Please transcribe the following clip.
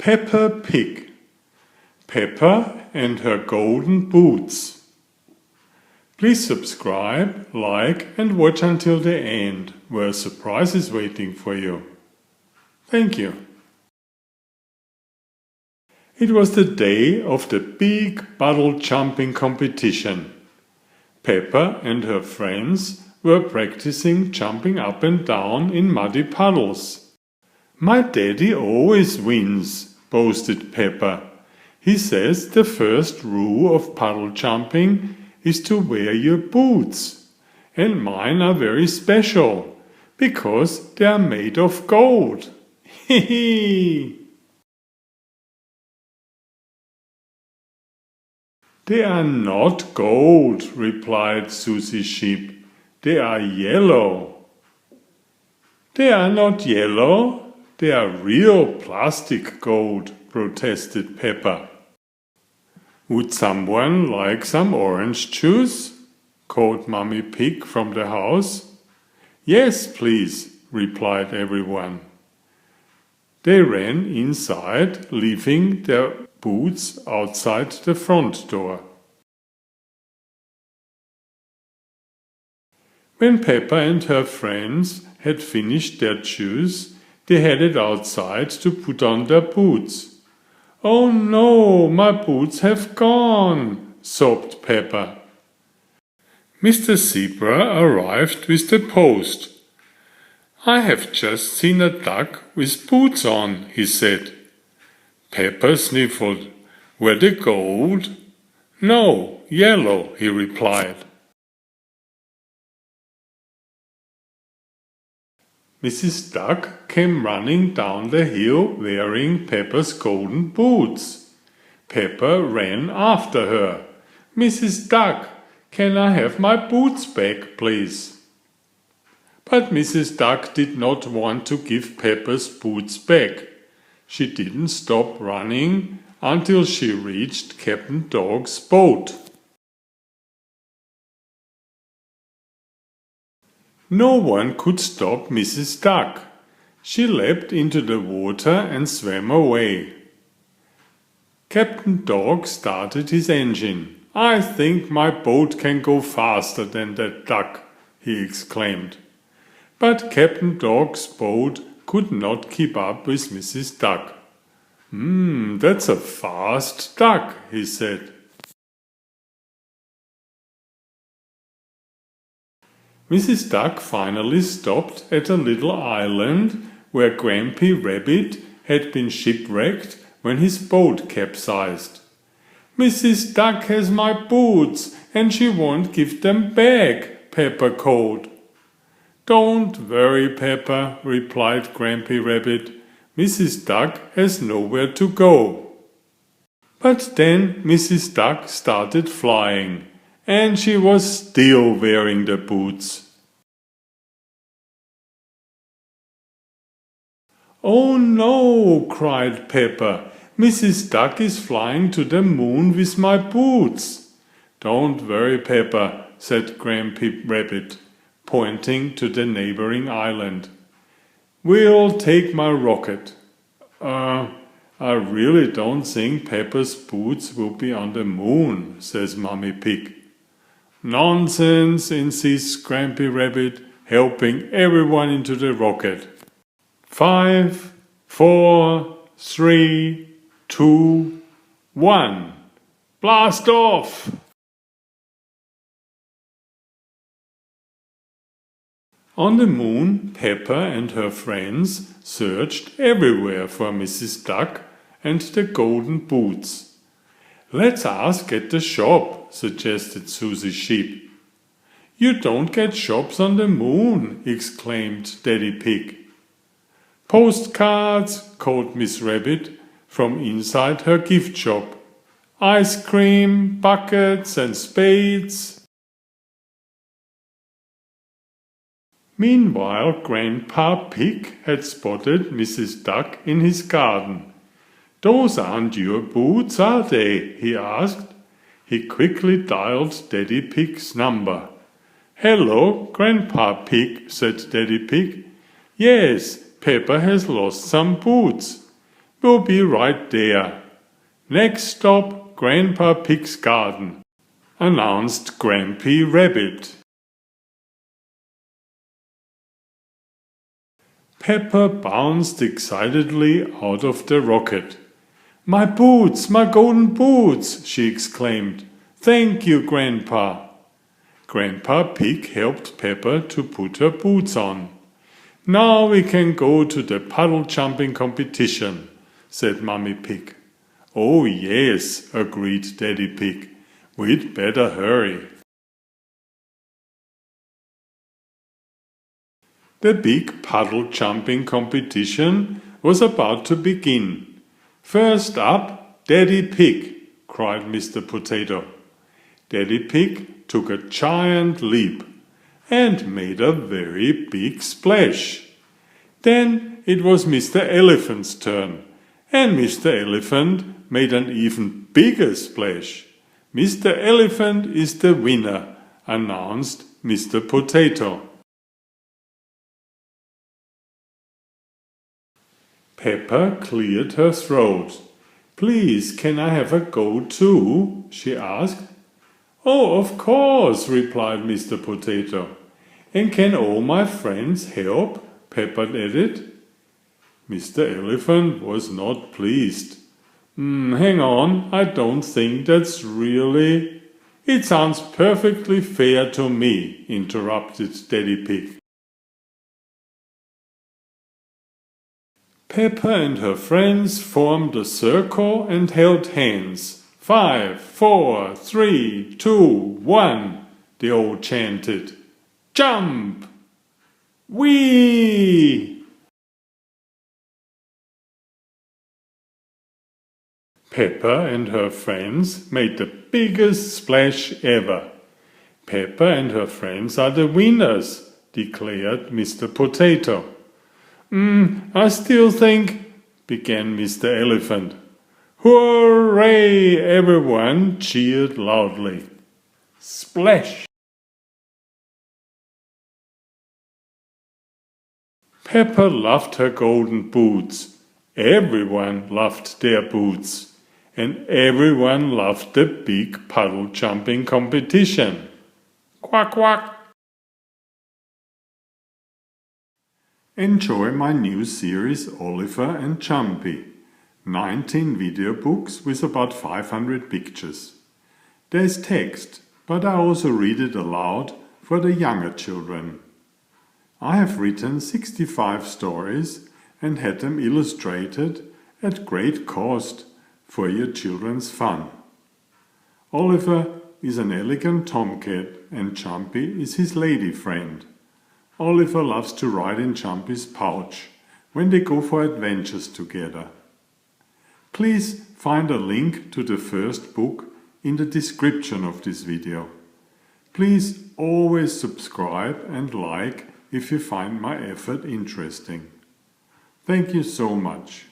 Peppa Pig, Peppa and her golden boots. Please subscribe, like and watch until the end, where a surprise is waiting for you. Thank you. It was the day of the big puddle jumping competition. Peppa and her friends were practicing jumping up and down in muddy puddles. "My daddy always wins," boasted Peppa. "He says the first rule of puddle jumping is to wear your boots, and mine are very special, because they are made of gold." Hee hee! "They are not gold," replied Susie Sheep. "They are yellow." "They are not yellow. They are real plastic gold," protested Peppa. "Would someone like some orange juice?" called Mummy Pig from the house. "Yes, please," replied everyone. They ran inside, leaving their boots outside the front door. When Peppa and her friends had finished their juice, they headed outside to put on their boots. "Oh no, my boots have gone," sobbed Peppa. Mr. Zebra arrived with the post. "I have just seen a duck with boots on," he said. Peppa sniffled. "Were they gold?" "No, yellow," he replied. Mrs. Duck came running down the hill wearing Peppa's golden boots. Peppa ran after her. "Mrs. Duck, can I have my boots back, please?" But Mrs. Duck did not want to give Peppa's boots back. She didn't stop running until she reached Captain Dog's boat. No one could stop Mrs. Duck. She leapt into the water and swam away. Captain Dog started his engine. "I think my boat can go faster than that duck," he exclaimed. But Captain Dog's boat could not keep up with Mrs. Duck. That's a fast duck," he said. Mrs. Duck finally stopped at a little island where Grampy Rabbit had been shipwrecked when his boat capsized. "Mrs. Duck has my boots and she won't give them back," Peppa called. "Don't worry, Peppa," replied Grampy Rabbit. "Mrs. Duck has nowhere to go." But then Mrs. Duck started flying, and she was still wearing the boots. "Oh no!" cried Peppa. "Mrs. Duck is flying to the moon with my boots." "Don't worry, Peppa," said Grampy Rabbit, pointing to the neighboring island. "We'll take my rocket." I really don't think Peppa's boots will be on the moon," says Mummy Pig. "Nonsense," insists Grampy Rabbit, helping everyone into the rocket. 5, 4, 3, 2, 1. Blast off! On the moon, Peppa and her friends searched everywhere for Mrs. Duck and the golden boots. "Let's ask at the shop," suggested Susie Sheep. "You don't get shops on the moon," exclaimed Daddy Pig. "Postcards," called Miss Rabbit from inside her gift shop. "Ice cream, buckets and spades." Meanwhile, Grandpa Pig had spotted Mrs. Duck in his garden. "Those aren't your boots, are they?" he asked. He quickly dialed Daddy Pig's number. "Hello, Grandpa Pig," said Daddy Pig. "Yes, Peppa has lost some boots." We'll be right there. Next stop, Grandpa Pig's garden, announced Grampy Rabbit. Peppa bounced excitedly out of the rocket. "My boots, my golden boots!" she exclaimed. "Thank you, Grandpa." Grandpa Pig helped Peppa to put her boots on. "Now we can go to the puddle jumping competition," said Mummy Pig. "Oh yes," agreed Daddy Pig. "We'd better hurry." The big puddle jumping competition was about to begin. "First up, Daddy Pig," cried Mr. Potato. Daddy Pig took a giant leap and made a very big splash. Then it was Mr. Elephant's turn, and Mr. Elephant made an even bigger splash. "Mr. Elephant is the winner," announced Mr. Potato. Peppa cleared her throat. "Please, can I have a go too?" she asked. "Oh, of course," replied Mr. Potato. "And can all my friends help?" Peppa added. Mr. Elephant was not pleased. Hang on, I don't think that's really—" "It sounds perfectly fair to me," interrupted Daddy Pig. Peppa and her friends formed a circle and held hands. 5, 4, 3, 2, 1, they all chanted. "Jump! Whee!" Peppa and her friends made the biggest splash ever. "Peppa and her friends are the winners," declared Mr. Potato. I still think," began Mr. Elephant. "Hooray!" everyone cheered loudly. Splash! Peppa loved her golden boots. Everyone loved their boots. And everyone loved the big puddle jumping competition. Quack, quack! Enjoy my new series Oliver and Jumpy. 19 video books with about 500 pictures. There's text, but I also read it aloud for the younger children. I have written 65 stories and had them illustrated at great cost for your children's fun. Oliver is an elegant tomcat and Jumpy is his lady friend. Oliver loves to ride in Jumpy's pouch when they go for adventures together. Please find a link to the first book in the description of this video. Please always subscribe and like if you find my effort interesting. Thank you so much.